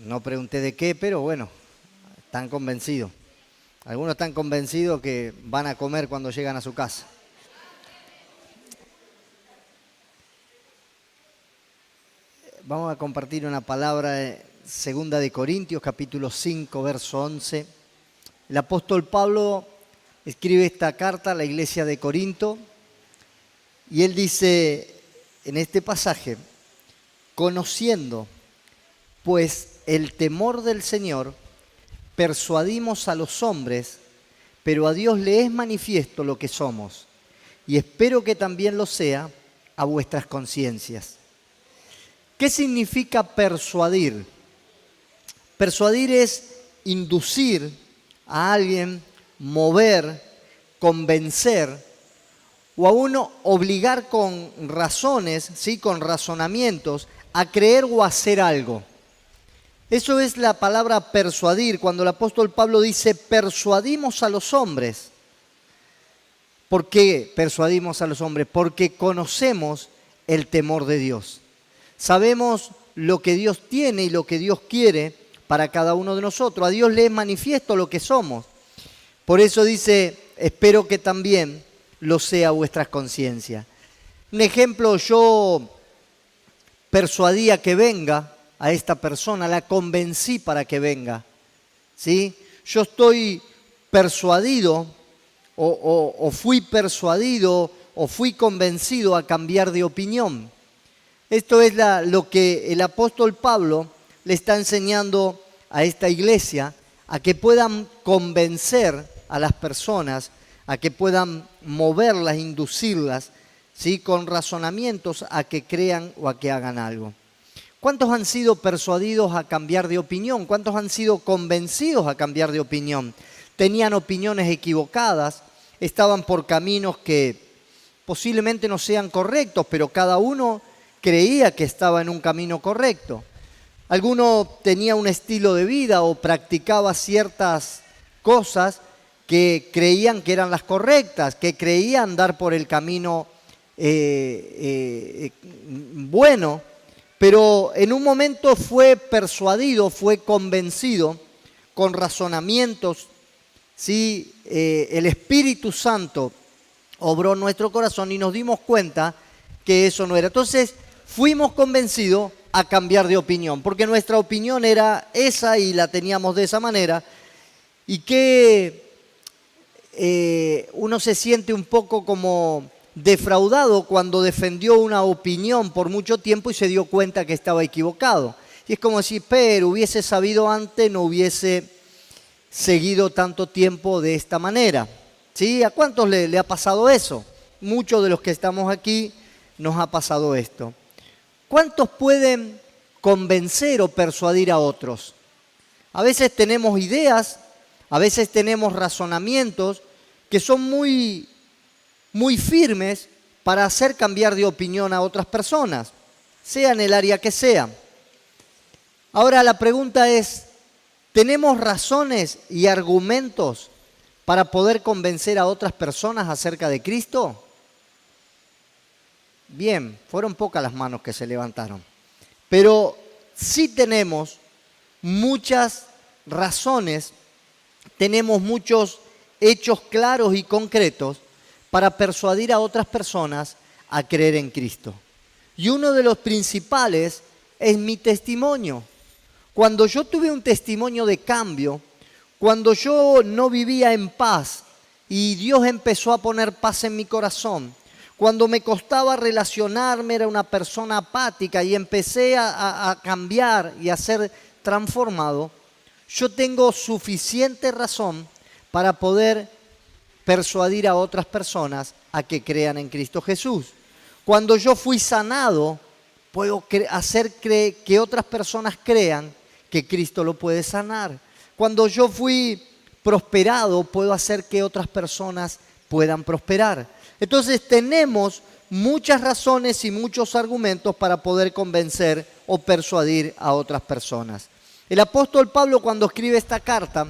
No pregunté de qué, pero bueno, están convencidos. Algunos están convencidos que van a comer cuando llegan a su casa. Vamos a compartir una palabra de 2 Corintios, capítulo 5, verso 11. El apóstol Pablo escribe esta carta a la iglesia de Corinto y él dice en este pasaje: conociendo pues el temor del Señor, persuadimos a los hombres, pero a Dios le es manifiesto lo que somos, y espero que también lo sea a vuestras conciencias. ¿Qué significa persuadir? Persuadir es inducir a alguien, mover, convencer, o a uno obligar con razones, ¿sí? Con razonamientos, a creer o a hacer algo. Eso es la palabra persuadir, cuando el apóstol Pablo dice persuadimos a los hombres. ¿Por qué persuadimos a los hombres? Porque conocemos el temor de Dios. Sabemos lo que Dios tiene y lo que Dios quiere para cada uno de nosotros. A Dios le es manifiesto lo que somos. Por eso dice, espero que también lo sea vuestras conciencias. Un ejemplo, yo persuadí a que venga a esta persona, la convencí para que venga, ¿sí? Yo estoy persuadido o fui persuadido o fui convencido a cambiar de opinión. Esto es lo que el apóstol Pablo le está enseñando a esta iglesia, a que puedan convencer a las personas, a que puedan moverlas, inducirlas, ¿sí? Con razonamientos a que crean o a que hagan algo. ¿Cuántos han sido persuadidos a cambiar de opinión? ¿Cuántos han sido convencidos a cambiar de opinión? Tenían opiniones equivocadas, estaban por caminos que posiblemente no sean correctos, pero cada uno creía que estaba en un camino correcto. Alguno tenía un estilo de vida o practicaba ciertas cosas que creían que eran las correctas, que creían dar por el camino bueno, pero en un momento fue persuadido, fue convencido con razonamientos, ¿sí? El Espíritu Santo obró en nuestro corazón y nos dimos cuenta que eso no era. Entonces fuimos convencidos a cambiar de opinión, porque nuestra opinión era esa y la teníamos de esa manera, y que uno se siente un poco como defraudado cuando defendió una opinión por mucho tiempo y se dio cuenta que estaba equivocado. Y es como si, pero hubiese sabido antes, no hubiese seguido tanto tiempo de esta manera. ¿Sí? ¿A cuántos le ha pasado eso? Muchos de los que estamos aquí nos ha pasado esto. ¿Cuántos pueden convencer o persuadir a otros? A veces tenemos ideas, a veces tenemos razonamientos que son muy firmes para hacer cambiar de opinión a otras personas, sea en el área que sea. Ahora la pregunta es, ¿tenemos razones y argumentos para poder convencer a otras personas acerca de Cristo? Bien, fueron pocas las manos que se levantaron, pero sí tenemos muchas razones, tenemos muchos hechos claros y concretos para persuadir a otras personas a creer en Cristo. Y uno de los principales es mi testimonio. Cuando yo tuve un testimonio de cambio, cuando yo no vivía en paz y Dios empezó a poner paz en mi corazón, cuando me costaba relacionarme, era una persona apática y empecé a cambiar y a ser transformado, yo tengo suficiente razón para poder persuadir a otras personas a que crean en Cristo Jesús. Cuando yo fui sanado, puedo hacer que otras personas crean que Cristo lo puede sanar. Cuando yo fui prosperado, puedo hacer que otras personas puedan prosperar. Entonces tenemos muchas razones y muchos argumentos para poder convencer o persuadir a otras personas. El apóstol Pablo, cuando escribe esta carta,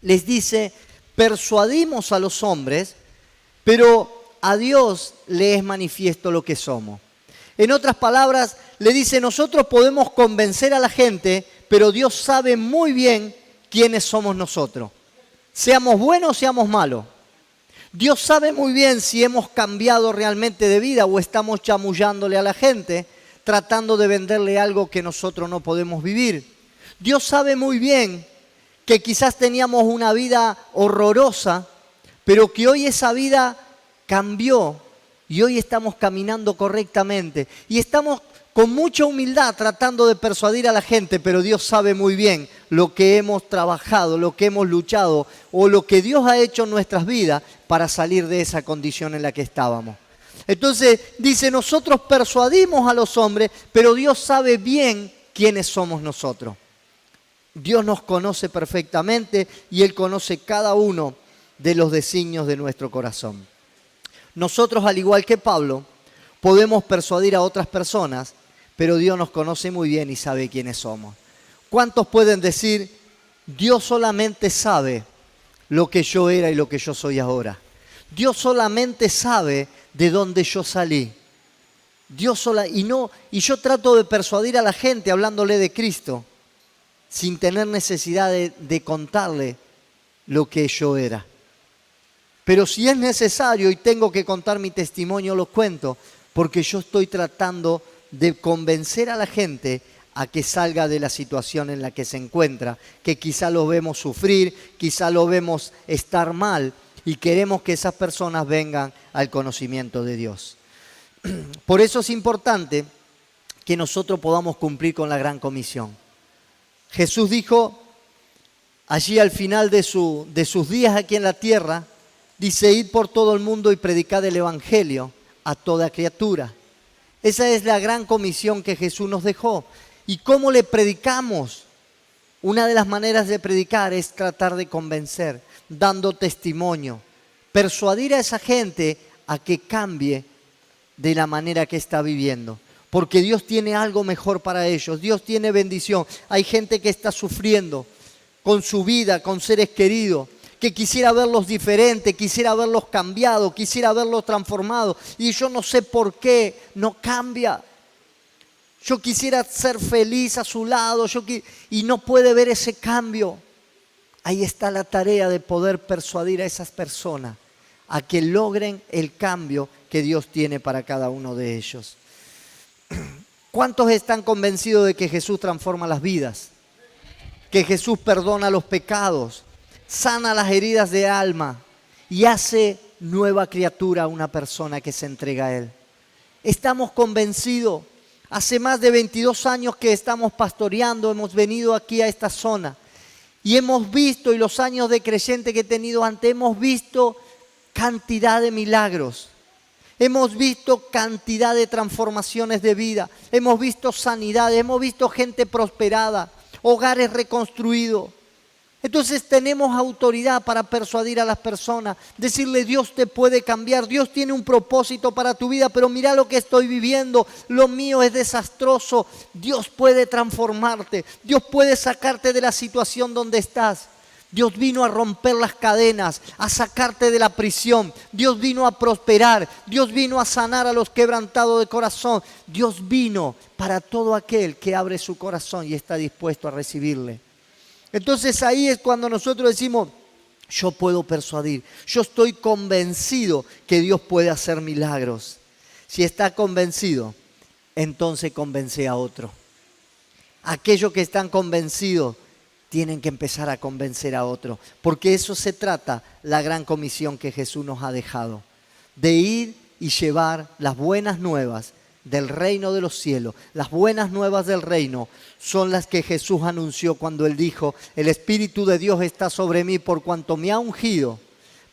les dice: persuadimos a los hombres, pero a Dios le es manifiesto lo que somos. En otras palabras, le dice, nosotros podemos convencer a la gente, pero Dios sabe muy bien quiénes somos nosotros. Seamos buenos, seamos malos. Dios sabe muy bien si hemos cambiado realmente de vida o estamos chamullándole a la gente, tratando de venderle algo que nosotros no podemos vivir. Dios sabe muy bien que quizás teníamos una vida horrorosa, pero que hoy esa vida cambió y hoy estamos caminando correctamente. Y estamos con mucha humildad tratando de persuadir a la gente, pero Dios sabe muy bien lo que hemos trabajado, lo que hemos luchado o lo que Dios ha hecho en nuestras vidas para salir de esa condición en la que estábamos. Entonces dice, nosotros persuadimos a los hombres, pero Dios sabe bien quiénes somos nosotros. Dios nos conoce perfectamente y Él conoce cada uno de los designios de nuestro corazón. Nosotros, al igual que Pablo, podemos persuadir a otras personas, pero Dios nos conoce muy bien y sabe quiénes somos. ¿Cuántos pueden decir, Dios solamente sabe lo que yo era y lo que yo soy ahora? Dios solamente sabe de dónde yo salí. Y yo trato de persuadir a la gente hablándole de Cristo, sin tener necesidad de contarle lo que yo era. Pero si es necesario y tengo que contar mi testimonio, lo cuento, porque yo estoy tratando de convencer a la gente a que salga de la situación en la que se encuentra, que quizá lo vemos sufrir, quizá lo vemos estar mal, y queremos que esas personas vengan al conocimiento de Dios. Por eso es importante que nosotros podamos cumplir con la gran comisión. Jesús dijo allí al final de sus días aquí en la tierra, dice, id por todo el mundo y predicad el evangelio a toda criatura. Esa es la gran comisión que Jesús nos dejó. ¿Y cómo le predicamos? Una de las maneras de predicar es tratar de convencer, dando testimonio, persuadir a esa gente a que cambie de la manera que está viviendo. Porque Dios tiene algo mejor para ellos, Dios tiene bendición. Hay gente que está sufriendo con su vida, con seres queridos, que quisiera verlos diferentes, quisiera verlos cambiados, quisiera verlos transformados. Y yo no sé por qué no cambia. Yo quisiera ser feliz a su lado y no puede ver ese cambio. Ahí está la tarea de poder persuadir a esas personas a que logren el cambio que Dios tiene para cada uno de ellos. ¿Cuántos están convencidos de que Jesús transforma las vidas? Que Jesús perdona los pecados, sana las heridas de alma y hace nueva criatura a una persona que se entrega a Él. Estamos convencidos. Hace más de 22 años que estamos pastoreando, hemos venido aquí a esta zona y hemos visto, y los años de creyente que he tenido antes, hemos visto cantidad de milagros. Hemos visto cantidad de transformaciones de vida, hemos visto sanidad, hemos visto gente prosperada, hogares reconstruidos. Entonces tenemos autoridad para persuadir a las personas, decirle Dios te puede cambiar, Dios tiene un propósito para tu vida, pero mira lo que estoy viviendo, lo mío es desastroso, Dios puede transformarte, Dios puede sacarte de la situación donde estás. Dios vino a romper las cadenas, a sacarte de la prisión. Dios vino a prosperar. Dios vino a sanar a los quebrantados de corazón. Dios vino para todo aquel que abre su corazón y está dispuesto a recibirle. Entonces ahí es cuando nosotros decimos, yo puedo persuadir. Yo estoy convencido que Dios puede hacer milagros. Si está convencido, entonces convence a otro. Aquellos que están convencidos tienen que empezar a convencer a otros, porque eso se trata la gran comisión que Jesús nos ha dejado, de ir y llevar las buenas nuevas del reino de los cielos. Las buenas nuevas del reino son las que Jesús anunció cuando Él dijo, el Espíritu de Dios está sobre mí por cuanto me ha ungido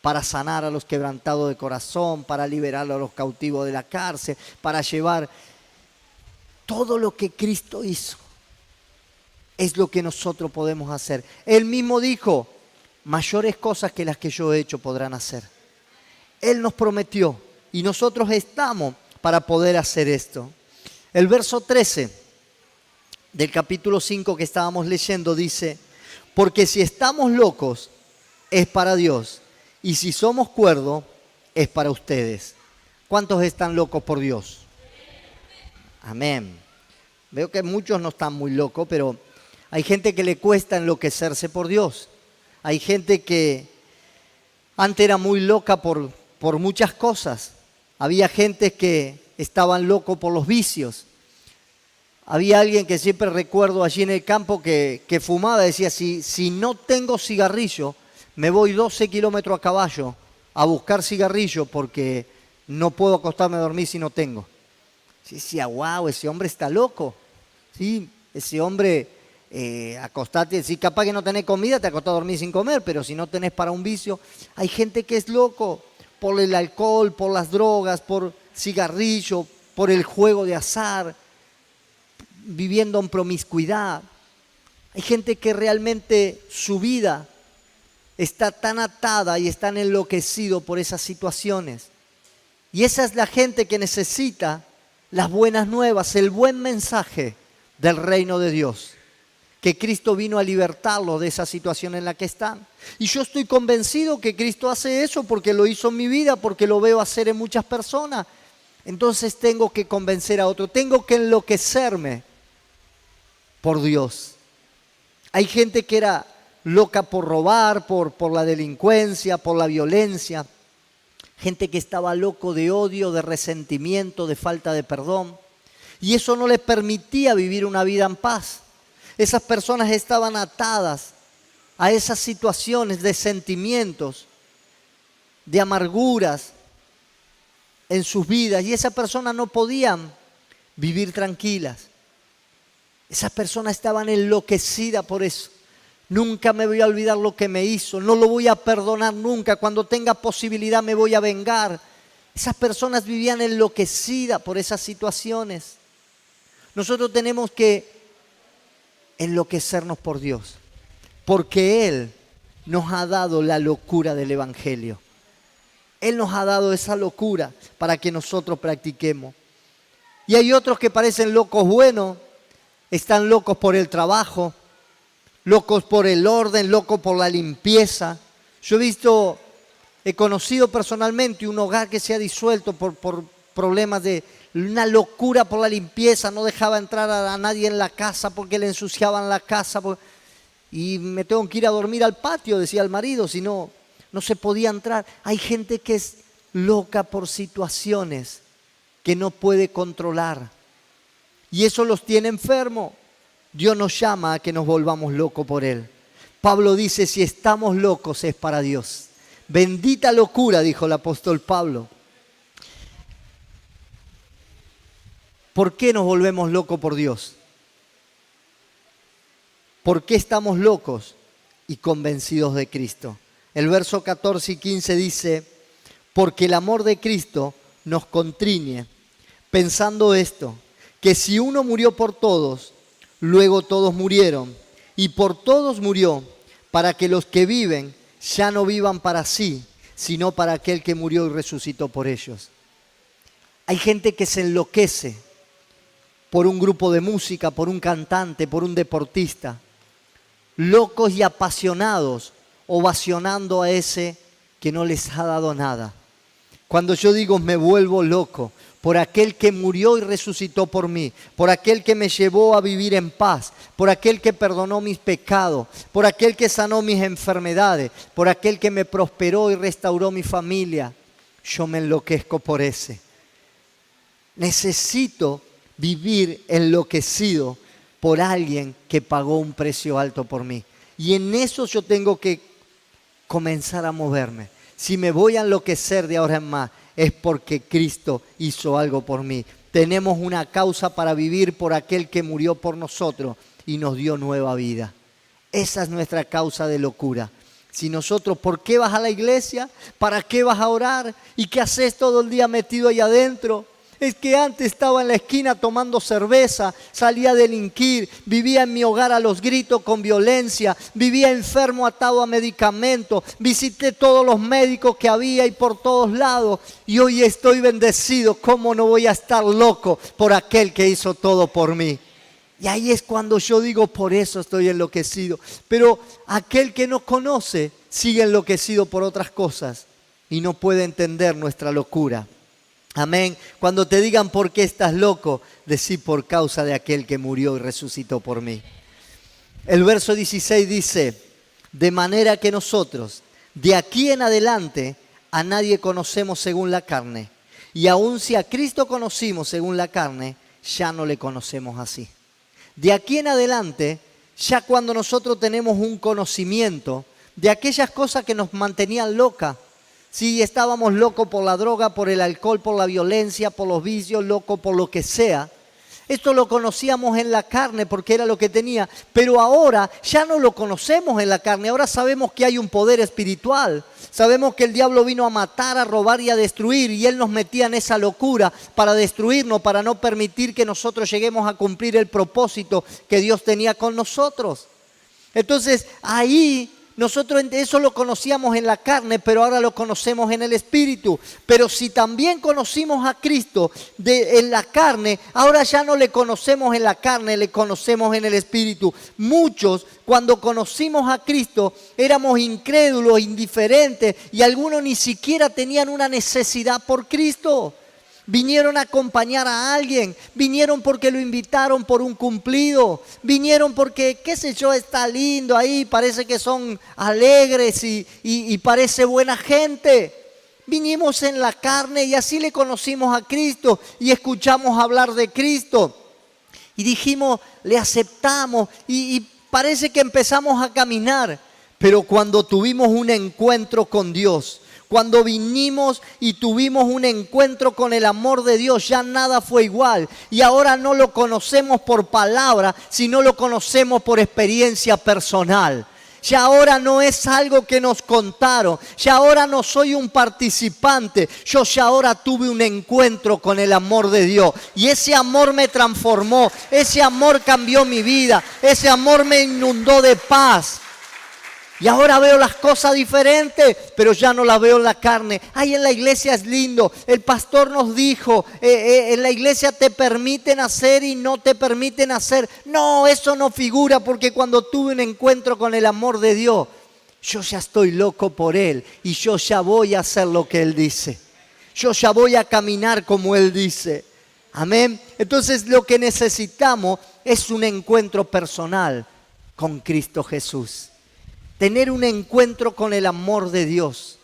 para sanar a los quebrantados de corazón, para liberar a los cautivos de la cárcel, para llevar todo lo que Cristo hizo. Es lo que nosotros podemos hacer. Él mismo dijo, mayores cosas que las que yo he hecho podrán hacer. Él nos prometió y nosotros estamos para poder hacer esto. El verso 13 del capítulo 5 que estábamos leyendo dice, porque si estamos locos es para Dios y si somos cuerdos es para ustedes. ¿Cuántos están locos por Dios? Amén. Veo que muchos no están muy locos, pero Hay gente que le cuesta enloquecerse por Dios. Hay gente que antes era muy loca por muchas cosas. Había gente que estaban locos por los vicios. Había alguien que siempre recuerdo allí en el campo que fumaba, decía, si no tengo cigarrillo, me voy 12 kilómetros a caballo a buscar cigarrillo porque no puedo acostarme a dormir si no tengo. Sí, decía, wow, ese hombre está loco. Sí, ese hombre, acostate, si capaz que no tenés comida, te acostás a dormir sin comer, pero si no tenés para un vicio, hay gente que es loco por el alcohol, por las drogas, por cigarrillo, por el juego de azar, viviendo en promiscuidad. Hay gente que realmente su vida está tan atada y están enloquecido por esas situaciones. Y esa es la gente que necesita las buenas nuevas, el buen mensaje del reino de Dios. Que Cristo vino a libertarlos de esa situación en la que están. Y yo estoy convencido que Cristo hace eso porque lo hizo en mi vida, porque lo veo hacer en muchas personas. Entonces tengo que convencer a otro, tengo que enloquecerme por Dios. Hay gente que era loca por robar, por la delincuencia, por la violencia. Gente que estaba loco de odio, de resentimiento, de falta de perdón. Y eso no les permitía vivir una vida en paz. Esas personas estaban atadas a esas situaciones de sentimientos, de amarguras en sus vidas. Y esas personas no podían vivir tranquilas. Esas personas estaban enloquecidas por eso. Nunca me voy a olvidar lo que me hizo. No lo voy a perdonar nunca. Cuando tenga posibilidad me voy a vengar. Esas personas vivían enloquecidas por esas situaciones. Nosotros tenemos que enloquecernos por Dios. Porque Él nos ha dado la locura del Evangelio. Él nos ha dado esa locura para que nosotros practiquemos. Y hay otros que parecen locos buenos. Están locos por el trabajo, locos por el orden, locos por la limpieza. Yo he conocido personalmente un hogar que se ha disuelto por problemas de una locura por la limpieza. No dejaba entrar a nadie en la casa porque le ensuciaban la casa. Y me tengo que ir a dormir al patio, decía el marido, si no, no se podía entrar. Hay gente que es loca por situaciones que no puede controlar. Y eso los tiene enfermos. Dios nos llama a que nos volvamos locos por Él. Pablo dice, si estamos locos es para Dios. Bendita locura, dijo el apóstol Pablo. ¿Por qué nos volvemos locos por Dios? ¿Por qué estamos locos y convencidos de Cristo? El verso 14 y 15 dice, porque el amor de Cristo nos constriñe, pensando esto, que si uno murió por todos, luego todos murieron, y por todos murió, para que los que viven ya no vivan para sí, sino para aquel que murió y resucitó por ellos. Hay gente que se enloquece por un grupo de música, por un cantante, por un deportista, locos y apasionados, ovacionando a ese que no les ha dado nada. Cuando yo digo me vuelvo loco, por aquel que murió y resucitó por mí, por aquel que me llevó a vivir en paz, por aquel que perdonó mis pecados, por aquel que sanó mis enfermedades, por aquel que me prosperó y restauró mi familia. Yo me enloquezco por ese. Necesito vivir enloquecido por alguien que pagó un precio alto por mí. Y en eso yo tengo que comenzar a moverme. Si me voy a enloquecer de ahora en más, es porque Cristo hizo algo por mí. Tenemos una causa para vivir por aquel que murió por nosotros y nos dio nueva vida. Esa es nuestra causa de locura. Si nosotros, ¿por qué vas a la iglesia? ¿Para qué vas a orar? ¿Y qué haces todo el día metido ahí adentro? Es que antes estaba en la esquina tomando cerveza, salía a delinquir, vivía en mi hogar a los gritos con violencia, vivía enfermo atado a medicamentos, visité todos los médicos que había y por todos lados y hoy estoy bendecido. ¿Cómo no voy a estar loco por aquel que hizo todo por mí? Y ahí es cuando yo digo, por eso estoy enloquecido. Pero aquel que no conoce sigue enloquecido por otras cosas y no puede entender nuestra locura. Amén. Cuando te digan por qué estás loco, decí por causa de aquel que murió y resucitó por mí. El verso 16 dice, de manera que nosotros, de aquí en adelante, a nadie conocemos según la carne. Y aun si a Cristo conocimos según la carne, ya no le conocemos así. De aquí en adelante, ya cuando nosotros tenemos un conocimiento de aquellas cosas que nos mantenían locas, si estábamos locos por la droga, por el alcohol, por la violencia, por los vicios, locos por lo que sea, esto lo conocíamos en la carne porque era lo que tenía, pero ahora ya no lo conocemos en la carne, ahora sabemos que hay un poder espiritual, sabemos que el diablo vino a matar, a robar y a destruir y él nos metía en esa locura para destruirnos, para no permitir que nosotros lleguemos a cumplir el propósito que Dios tenía con nosotros. Entonces ahí nosotros eso lo conocíamos en la carne, pero ahora lo conocemos en el Espíritu. Pero si también conocimos a Cristo en la carne, ahora ya no le conocemos en la carne, le conocemos en el Espíritu. Muchos, cuando conocimos a Cristo, éramos incrédulos, indiferentes, y algunos ni siquiera tenían una necesidad por Cristo. Vinieron a acompañar a alguien, vinieron porque lo invitaron por un cumplido, vinieron porque, qué sé yo, está lindo ahí, parece que son alegres y parece buena gente. Vinimos en la carne y así le conocimos a Cristo y escuchamos hablar de Cristo. Y dijimos, le aceptamos y parece que empezamos a caminar. Pero cuando tuvimos un encuentro con Dios, cuando vinimos y tuvimos un encuentro con el amor de Dios, ya nada fue igual. Y ahora no lo conocemos por palabra, sino lo conocemos por experiencia personal. Ya ahora no es algo que nos contaron, ya ahora no soy un participante, yo ya ahora tuve un encuentro con el amor de Dios. Y ese amor me transformó, ese amor cambió mi vida, ese amor me inundó de paz. Y ahora veo las cosas diferentes, pero ya no las veo en la carne. Ay, en la iglesia es lindo. El pastor nos dijo, en la iglesia te permiten hacer y no te permiten hacer. No, eso no figura porque cuando tuve un encuentro con el amor de Dios, yo ya estoy loco por Él y yo ya voy a hacer lo que Él dice. Yo ya voy a caminar como Él dice. Amén. Entonces lo que necesitamos es un encuentro personal con Cristo Jesús. Tener un encuentro con el amor de Dios.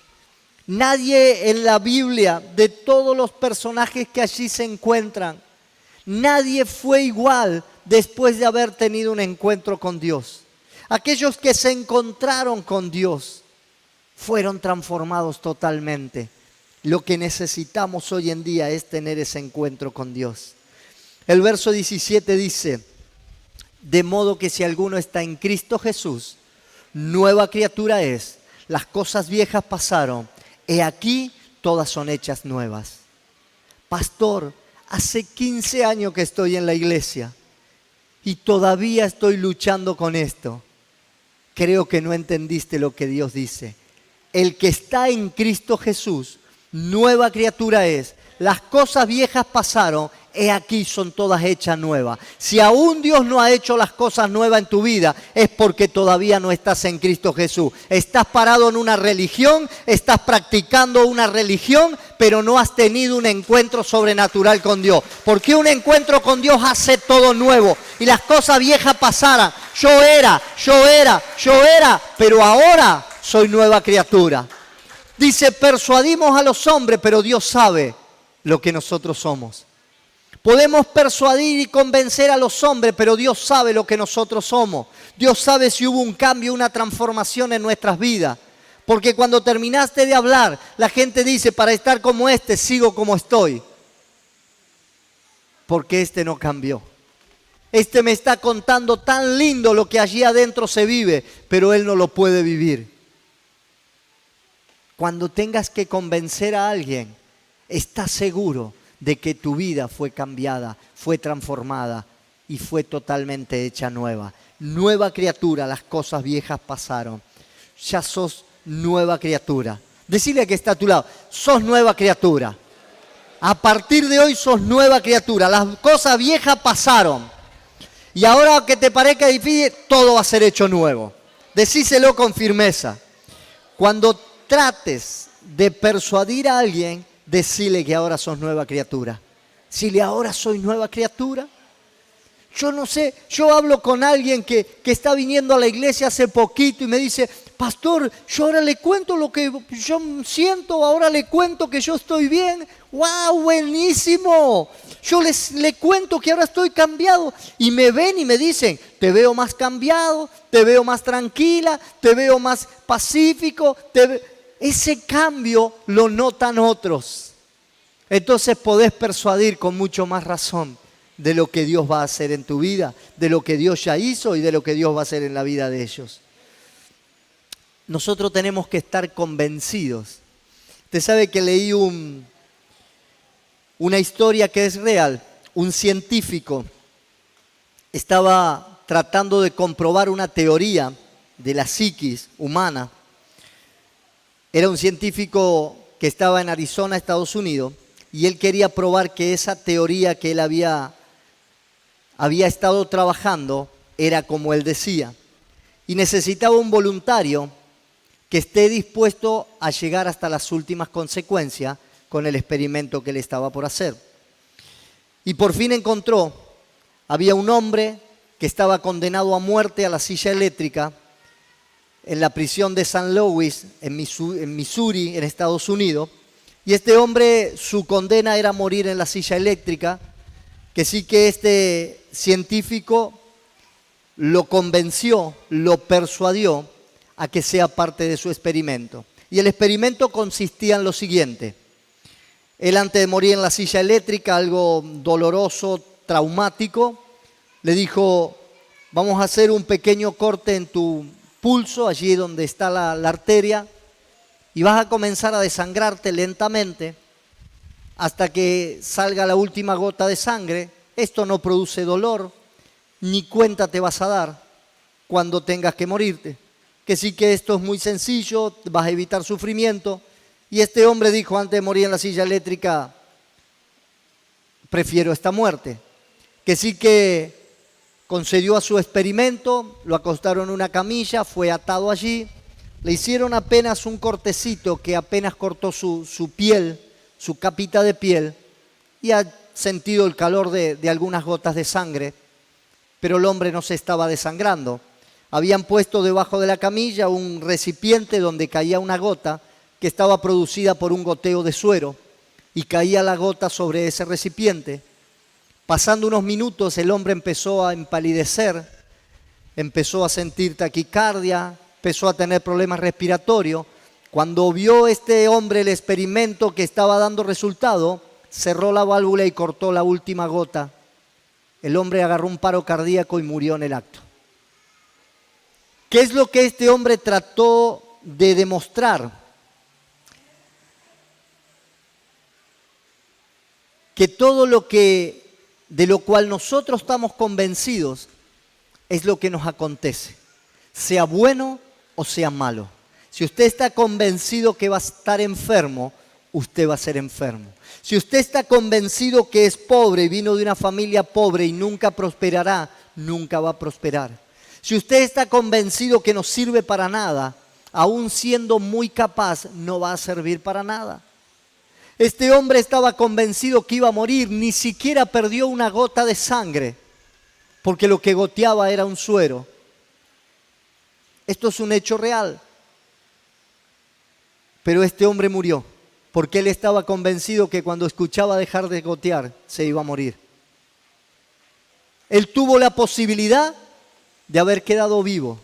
Nadie en la Biblia, de todos los personajes que allí se encuentran, nadie fue igual después de haber tenido un encuentro con Dios. Aquellos que se encontraron con Dios fueron transformados totalmente. Lo que necesitamos hoy en día es tener ese encuentro con Dios. El verso 17 dice, de modo que si alguno está en Cristo Jesús, nueva criatura es, las cosas viejas pasaron, he aquí todas son hechas nuevas. Pastor, hace 15 años que estoy en la iglesia y todavía estoy luchando con esto. Creo que no entendiste lo que Dios dice. El que está en Cristo Jesús, nueva criatura es, las cosas viejas pasaron, he aquí son todas hechas nuevas. Si aún Dios no ha hecho las cosas nuevas en tu vida, es porque todavía no estás en Cristo Jesús. Estás parado en una religión, estás practicando una religión, pero no has tenido un encuentro sobrenatural con Dios. Porque un encuentro con Dios hace todo nuevo. Y las cosas viejas pasaran. Yo era, pero ahora soy nueva criatura. Dice, persuadimos a los hombres, pero Dios sabe lo que nosotros somos. Podemos persuadir y convencer a los hombres, pero Dios sabe lo que nosotros somos. Dios sabe si hubo un cambio, una transformación en nuestras vidas. Porque cuando terminaste de hablar, la gente dice, para estar como este, sigo como estoy. Porque este no cambió. Este me está contando tan lindo lo que allí adentro se vive, pero él no lo puede vivir. Cuando tengas que convencer a alguien, estás seguro de que tu vida fue cambiada, fue transformada y fue totalmente hecha nueva. Nueva criatura, las cosas viejas pasaron. Ya sos nueva criatura. Decile que está a tu lado, sos nueva criatura. A partir de hoy sos nueva criatura. Las cosas viejas pasaron. Y ahora que te parezca difícil, todo va a ser hecho nuevo. Decíselo con firmeza. Cuando trates de persuadir a alguien, decile que ahora sos nueva criatura. Dile, ahora soy nueva criatura. Yo no sé, yo hablo con alguien que está viniendo a la iglesia hace poquito y me dice, pastor, yo ahora le cuento lo que yo siento, ahora le cuento que yo estoy bien. ¡Wow! ¡Buenísimo! Yo le cuento que ahora estoy cambiado y me ven y me dicen, te veo más cambiado, te veo más tranquila, te veo más pacífico. Ese cambio lo notan otros. Entonces podés persuadir con mucho más razón de lo que Dios va a hacer en tu vida, de lo que Dios ya hizo y de lo que Dios va a hacer en la vida de ellos. Nosotros tenemos que estar convencidos. Usted sabe que leí una historia que es real. Un científico estaba tratando de comprobar una teoría de la psiquis humana. Era un científico que estaba en Arizona, Estados Unidos, y él quería probar que esa teoría que él había estado trabajando era como él decía. Y necesitaba un voluntario que esté dispuesto a llegar hasta las últimas consecuencias con el experimento que él estaba por hacer. Y por fin encontró, había un hombre que estaba condenado a muerte a la silla eléctrica en la prisión de San Louis, en Missouri, en Estados Unidos. Y este hombre, su condena era morir en la silla eléctrica, que sí que este científico lo convenció, lo persuadió a que sea parte de su experimento. Y el experimento consistía en lo siguiente. Él, antes de morir en la silla eléctrica, algo doloroso, traumático, le dijo, vamos a hacer un pequeño corte en tu pulso, allí donde está la arteria, y vas a comenzar a desangrarte lentamente hasta que salga la última gota de sangre. Esto no produce dolor, ni cuenta te vas a dar cuando tengas que morirte. Que sí que esto es muy sencillo, vas a evitar sufrimiento. Y este hombre dijo antes de morir en la silla eléctrica, prefiero esta muerte. Que sí que concedió a su experimento, lo acostaron en una camilla, fue atado allí, le hicieron apenas un cortecito que apenas cortó su piel, su capita de piel, y ha sentido el calor de algunas gotas de sangre, pero el hombre no se estaba desangrando. Habían puesto debajo de la camilla un recipiente donde caía una gota que estaba producida por un goteo de suero, y caía la gota sobre ese recipiente. Pasando unos minutos, el hombre empezó a empalidecer, empezó a sentir taquicardia, empezó a tener problemas respiratorios. Cuando vio este hombre el experimento que estaba dando resultado, cerró la válvula y cortó la última gota. El hombre agarró un paro cardíaco y murió en el acto. ¿Qué es lo que este hombre trató de demostrar? Que todo de lo cual nosotros estamos convencidos es lo que nos acontece, sea bueno o sea malo. Si usted está convencido que va a estar enfermo, usted va a ser enfermo. Si usted está convencido que es pobre y vino de una familia pobre y nunca prosperará, nunca va a prosperar. Si usted está convencido que no sirve para nada, aún siendo muy capaz, no va a servir para nada. Este hombre estaba convencido que iba a morir, ni siquiera perdió una gota de sangre, porque lo que goteaba era un suero. Esto es un hecho real. Pero este hombre murió, porque él estaba convencido que cuando escuchaba dejar de gotear, se iba a morir. Él tuvo la posibilidad de haber quedado vivo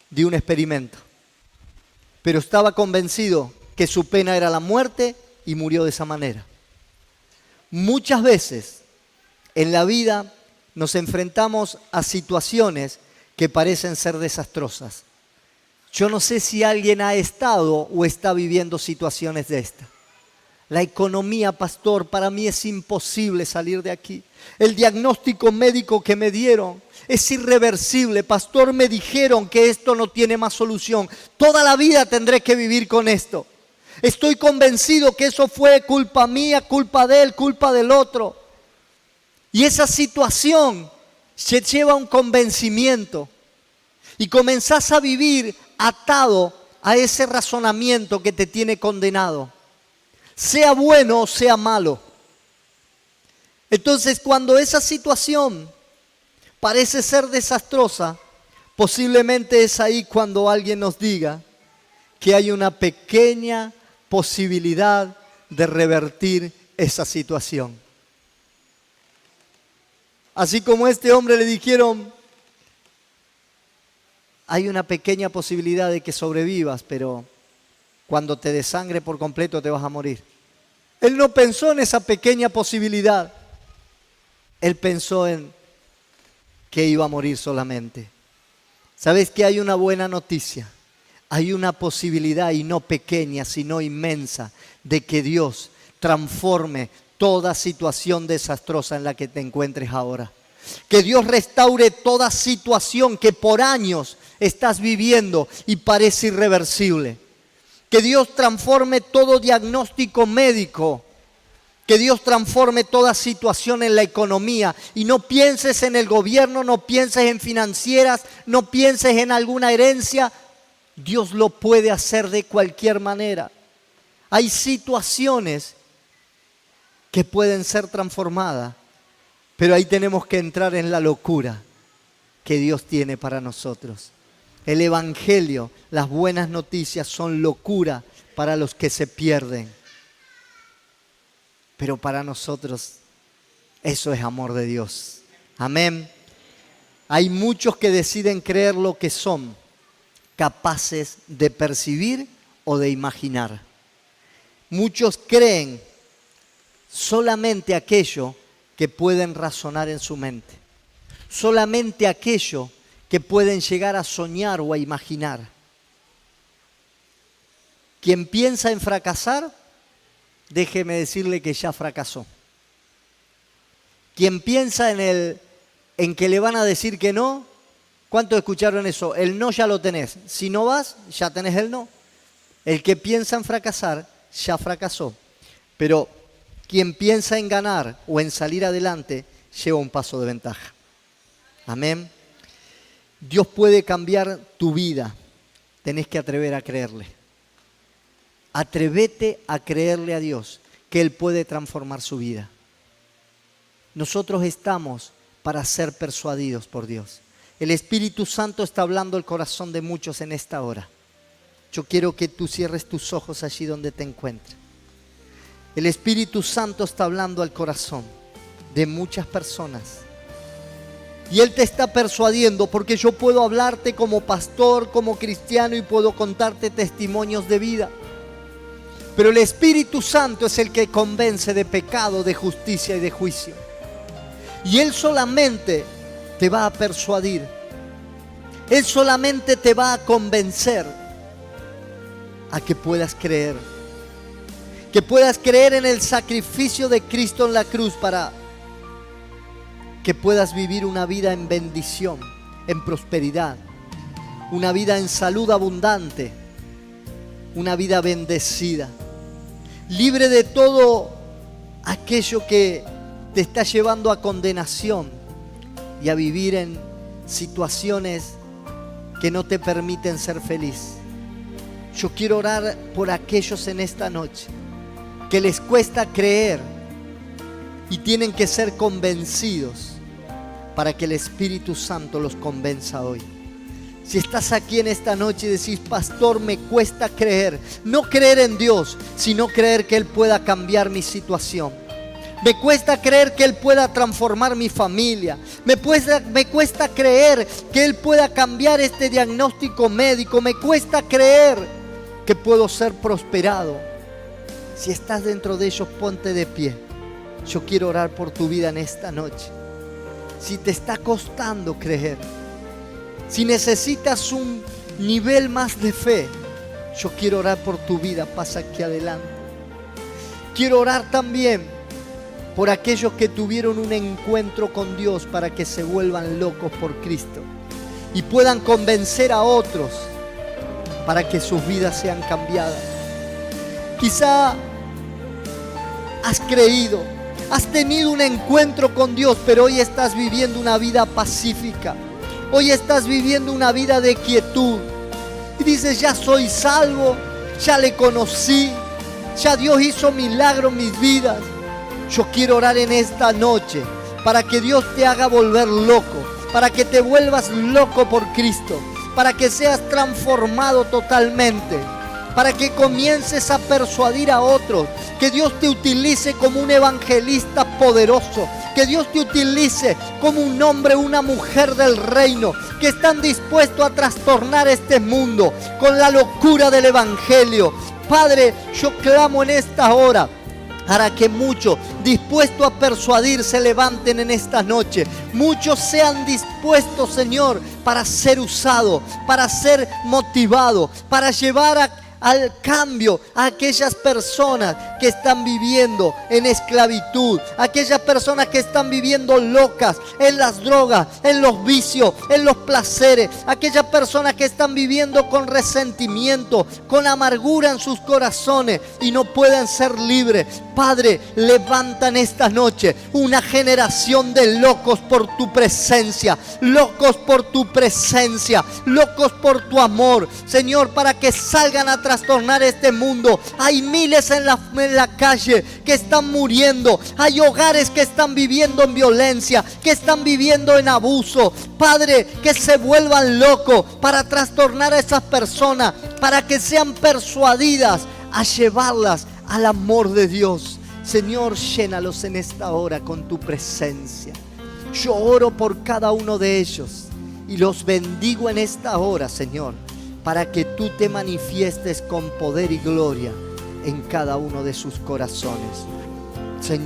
de un experimento, pero estaba convencido que su pena era la muerte y murió de esa manera. Muchas veces en la vida nos enfrentamos a situaciones que parecen ser desastrosas. Yo no sé si alguien ha estado o está viviendo situaciones de esta. La economía, pastor, para mí es imposible salir de aquí. El diagnóstico médico que me dieron es irreversible. Pastor, me dijeron que esto no tiene más solución. Toda la vida tendré que vivir con esto. Estoy convencido que eso fue culpa mía, culpa de él, culpa del otro. Y esa situación se lleva a un convencimiento. Y comenzás a vivir atado a ese razonamiento que te tiene condenado. Sea bueno o sea malo. Entonces, cuando esa situación parece ser desastrosa, posiblemente es ahí cuando alguien nos diga que hay una pequeña posibilidad de revertir esa situación. Así como a este hombre le dijeron, hay una pequeña posibilidad de que sobrevivas, pero cuando te desangre por completo te vas a morir. Él no pensó en esa pequeña posibilidad. Él pensó en que iba a morir solamente. ¿Sabes que hay una buena noticia? Hay una posibilidad, y no pequeña, sino inmensa, de que Dios transforme toda situación desastrosa en la que te encuentres ahora. Que Dios restaure toda situación que por años estás viviendo y parece irreversible. Que Dios transforme todo diagnóstico médico. Que Dios transforme toda situación en la economía. Y no pienses en el gobierno, no pienses en financieras, no pienses en alguna herencia. Dios lo puede hacer de cualquier manera. Hay situaciones que pueden ser transformadas, pero ahí tenemos que entrar en la locura que Dios tiene para nosotros. El Evangelio, las buenas noticias son locura para los que se pierden. Pero para nosotros eso es amor de Dios. Amén. Hay muchos que deciden creer lo que son capaces de percibir o de imaginar. Muchos creen solamente aquello que pueden razonar en su mente. Solamente aquello que pueden llegar a soñar o a imaginar. Quien piensa en fracasar, déjeme decirle que ya fracasó. Quien piensa en que le van a decir que no, ¿cuántos escucharon eso? El no ya lo tenés. Si no vas, ya tenés el no. El que piensa en fracasar, ya fracasó. Pero quien piensa en ganar o en salir adelante, lleva un paso de ventaja. Amén. Dios puede cambiar tu vida. Tenés que atrever a creerle. Atrévete a creerle a Dios que Él puede transformar su vida. Nosotros estamos para ser persuadidos por Dios. El Espíritu Santo está hablando al corazón de muchos en esta hora. Yo quiero que tú cierres tus ojos allí donde te encuentres. El Espíritu Santo está hablando al corazón de muchas personas. Y Él te está persuadiendo, porque yo puedo hablarte como pastor, como cristiano, y puedo contarte testimonios de vida. Pero el Espíritu Santo es el que convence de pecado, de justicia y de juicio. Y Él solamente te va a persuadir. Él solamente te va a convencer a que puedas creer. Que puedas creer en el sacrificio de Cristo en la cruz para que puedas vivir una vida en bendición, en prosperidad, una vida en salud abundante, una vida bendecida, libre de todo aquello que te está llevando a condenación y a vivir en situaciones que no te permiten ser feliz. Yo quiero orar por aquellos en esta noche que les cuesta creer y tienen que ser convencidos para que el Espíritu Santo los convenza hoy. Si estás aquí en esta noche y decís, pastor, me cuesta creer, no creer en Dios, sino creer que Él pueda cambiar mi situación. Me cuesta creer que Él pueda transformar mi familia. Me cuesta creer que Él pueda cambiar este diagnóstico médico. Me cuesta creer que puedo ser prosperado. Si estás dentro de ellos, ponte de pie. Yo quiero orar por tu vida en esta noche. Si te está costando creer, si necesitas un nivel más de fe, yo quiero orar por tu vida. Pasa aquí adelante. Quiero orar también por aquellos que tuvieron un encuentro con Dios para que se vuelvan locos por Cristo y puedan convencer a otros para que sus vidas sean cambiadas. Quizá has creído, has tenido un encuentro con Dios, pero hoy estás viviendo una vida pacífica. Hoy estás viviendo una vida de quietud. Y dices, ya soy salvo, ya le conocí, ya Dios hizo milagros en mis vidas. Yo quiero orar en esta noche para que Dios te haga volver loco, para que te vuelvas loco por Cristo, para que seas transformado totalmente, para que comiences a persuadir a otros, que Dios te utilice como un evangelista poderoso, que Dios te utilice como un hombre, una mujer del reino, que están dispuestos a trastornar este mundo con la locura del evangelio. Padre, yo clamo en esta hora para que muchos dispuestos a persuadir se levanten en esta noche. Muchos sean dispuestos, Señor, para ser usados, para ser motivados, para llevar al cambio a aquellas personas que están viviendo en esclavitud, aquellas personas que están viviendo locas en las drogas, en los vicios, en los placeres, aquellas personas que están viviendo con resentimiento, con amargura en sus corazones y no pueden ser libres. Padre, levantan esta noche una generación de locos por tu presencia, locos por tu presencia, locos por tu amor, Señor, para que salgan a trastornar este mundo. Hay miles en la calle que están muriendo, hay hogares que están viviendo en violencia, que están viviendo en abuso. Padre, que se vuelvan locos para trastornar a esas personas, para que sean persuadidas a llevarlas al amor de Dios. Señor, llénalos en esta hora con tu presencia. Yo oro por cada uno de ellos y los bendigo en esta hora, Señor, para que tú te manifiestes con poder y gloria en cada uno de sus corazones. Señor.